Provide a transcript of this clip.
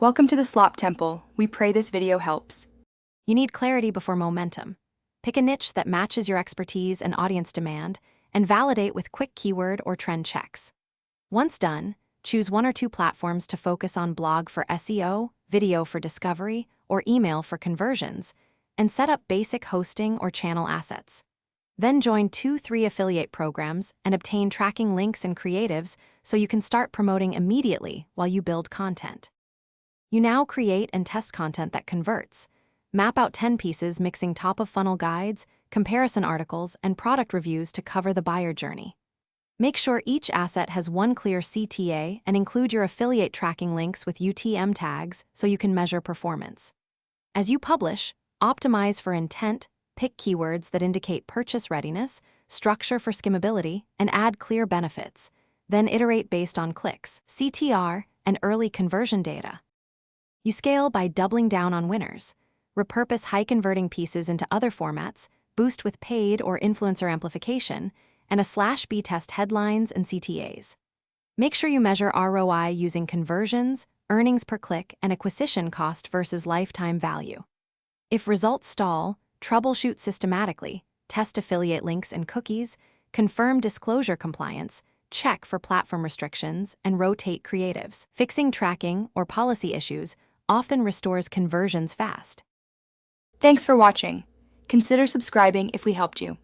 Welcome to the Slop Temple. We pray this video helps. You need clarity before momentum. Pick a niche that matches your expertise and audience demand, and validate with quick keyword or trend checks. Once done, choose one or two platforms to focus on: blog for SEO, video for discovery, or email for conversions, and set up basic hosting or channel assets. Then join 2-3 affiliate programs and obtain tracking links and creatives so you can start promoting immediately while you build content. You now create and test content that converts. Map out 10 pieces mixing top-of-funnel guides, comparison articles, and product reviews to cover the buyer journey. Make sure each asset has one clear CTA and include your affiliate tracking links with UTM tags so you can measure performance. As you publish, optimize for intent, pick keywords that indicate purchase readiness, structure for skimmability, and add clear benefits. Then iterate based on clicks, CTR, and early conversion data. You scale by doubling down on winners. Repurpose high-converting pieces into other formats, boost with paid or influencer amplification, and /B test headlines and CTAs. Make sure you measure ROI using conversions, earnings per click, and acquisition cost versus lifetime value. If results stall, troubleshoot systematically, test affiliate links and cookies, confirm disclosure compliance, check for platform restrictions, and rotate creatives. Fixing tracking or policy issues often restores conversions fast. Thanks for watching. Consider subscribing if we helped you.